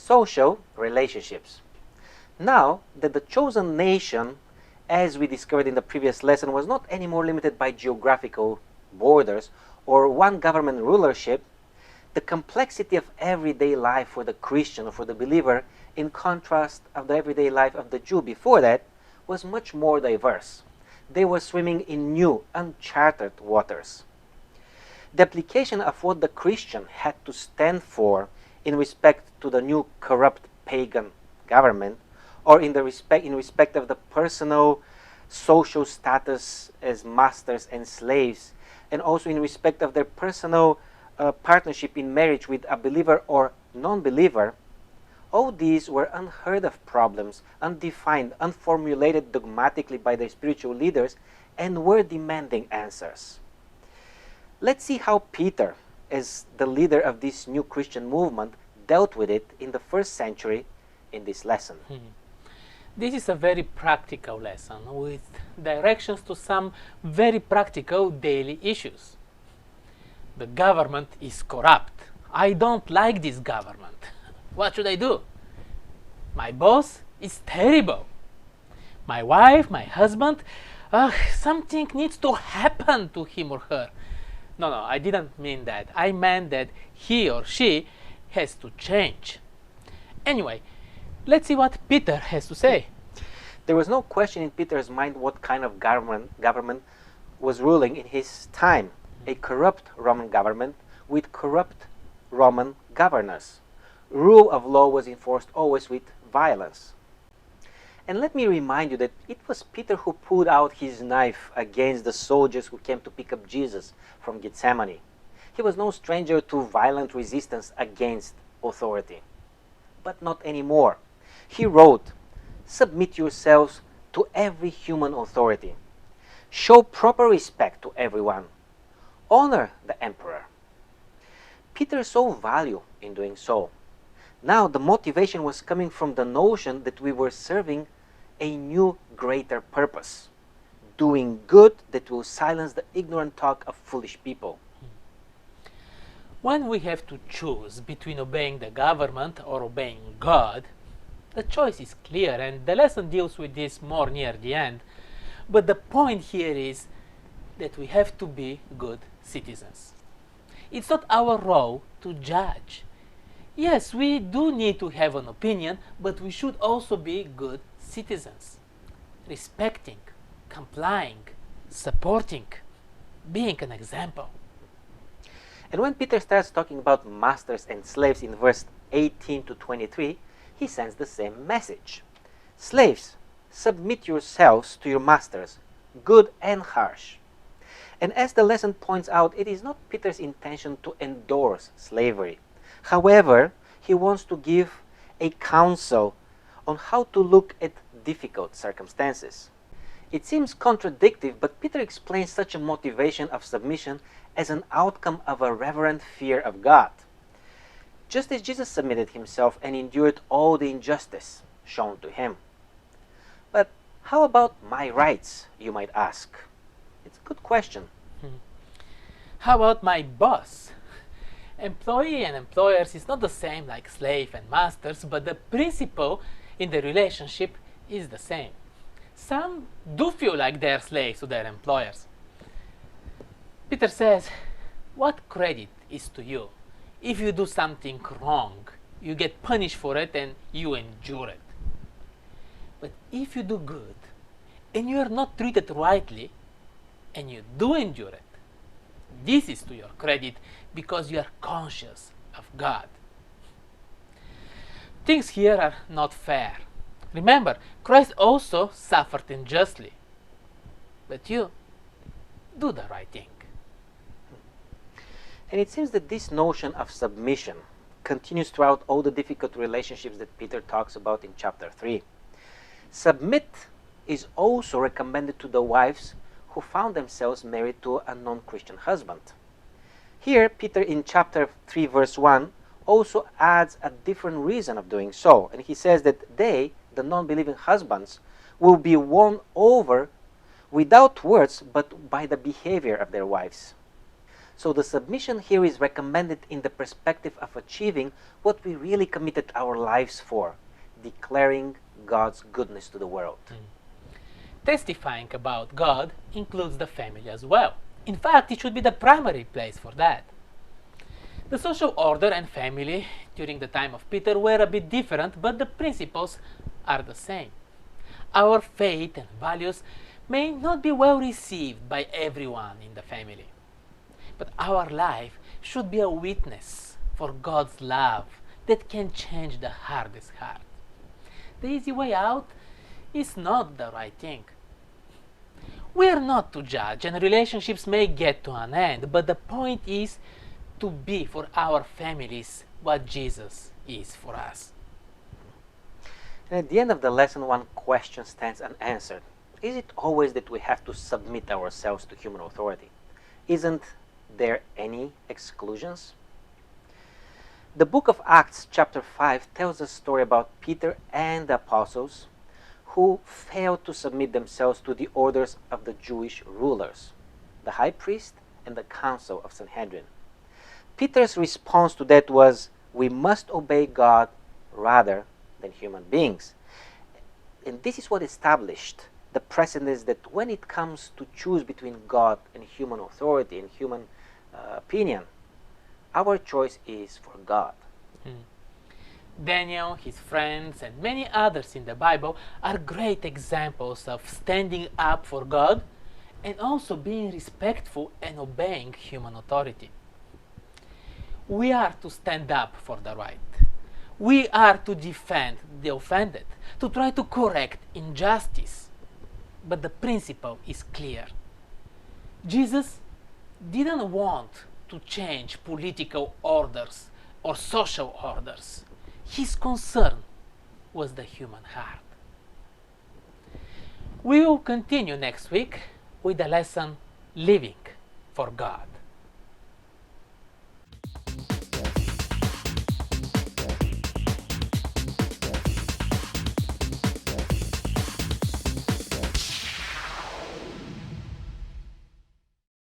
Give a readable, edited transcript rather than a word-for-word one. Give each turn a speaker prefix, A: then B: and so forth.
A: social relationships. Now that the chosen nation, as we discovered in the previous lesson, was not anymore limited by geographical borders or one government rulership, the complexity of everyday life for the Christian or for the believer, in contrast of the everyday life of the Jew before that, was much more diverse. They were swimming in new, uncharted waters. The application of what the Christian had to stand for in respect to the new corrupt pagan government, or in respect of the personal social status as masters and slaves, and also in respect of their personal partnership in marriage with a believer or non-believer, all these were unheard of problems, undefined, unformulated dogmatically by their spiritual leaders, and were demanding answers. Let's see how Peter, as the leader of this new Christian movement, dealt with it in the first century in this lesson.
B: This is a very practical lesson with directions to some very practical daily issues. The government is corrupt. I don't like this government. What should I do? My boss is terrible. My wife, my husband, something needs to happen to him or her. No, I didn't mean that. I meant that he or she has to change. Anyway, let's see what Peter has to say.
A: There was no question in Peter's mind what kind of government was ruling in his time. A corrupt Roman government with corrupt Roman governors. Rule of law was enforced always with violence. And let me remind you that it was Peter who pulled out his knife against the soldiers who came to pick up Jesus from Gethsemane. He was no stranger to violent resistance against authority. But not anymore. He wrote, "Submit yourselves to every human authority. Show proper respect to everyone. Honor the emperor." Peter saw value in doing so. Now the motivation was coming from the notion that we were serving a new, greater purpose, doing good that will silence the ignorant talk of foolish people.
B: When we have to choose between obeying the government or obeying God, the choice is clear, and the lesson deals with this more near the end. But the point here is that we have to be good citizens. It's not our role to judge. Yes, we do need to have an opinion, but we should also be good citizens, respecting, complying, supporting, being an example.
A: And when Peter starts talking about masters and slaves in verse 18 to 23, he sends the same message. Slaves, submit yourselves to your masters, good and harsh. And as the lesson points out, it is not Peter's intention to endorse slavery. However, he wants to give a counsel on how to look at difficult circumstances. It seems contradictory, but Peter explains such a motivation of submission as an outcome of a reverent fear of God. Just as Jesus submitted himself and endured all the injustice shown to him. But how about my rights, you might ask? It's a good question.
B: How about my boss? Employee and employers is not the same like slave and masters, but the principle in the relationship is the same. Some do feel like they're slaves to their employers. Peter says, what credit is to you? If you do something wrong, you get punished for it and you endure it. But if you do good and you are not treated rightly and you do endure it, this is to your credit because you are conscious of God. Things here are not fair. Remember, Christ also suffered unjustly. But you do the right thing.
A: And it seems that this notion of submission continues throughout all the difficult relationships that Peter talks about in chapter 3. Submit is also recommended to the wives who found themselves married to a non-Christian husband. Here, Peter in chapter 3 verse 1 also adds a different reason of doing so. And he says that they, the non-believing husbands, will be won over without words but by the behavior of their wives. So the submission here is recommended in the perspective of achieving what we really committed our lives for, declaring God's goodness to the world.
B: Testifying about God includes the family as well. In fact, it should be the primary place for that. The social order and family during the time of Peter were a bit different, but the principles are the same. Our faith and values may not be well received by everyone in the family, but our life should be a witness for God's love that can change the hardest heart. The easy way out is not the right thing. We are not to judge, and relationships may get to an end, but the point is to be for our families what Jesus is for us.
A: And at the end of the lesson, one question stands unanswered. Is it always that we have to submit ourselves to human authority? Isn't there any exclusions? The book of Acts chapter 5 tells a story about Peter and the apostles who failed to submit themselves to the orders of the Jewish rulers, the high priest and the council of Sanhedrin. Peter's response to that was, we must obey God rather than human beings. And this is what established the precedence that when it comes to choose between God and human authority and human opinion, our choice is for God.
B: Daniel, his friends, and many others in the Bible are great examples of standing up for God and also being respectful and obeying human authority. We are to stand up for the right. We are to defend the offended, to try to correct injustice. But the principle is clear. Jesus didn't want to change political orders or social orders. His concern was the human heart. We will continue next week with the lesson Living for God.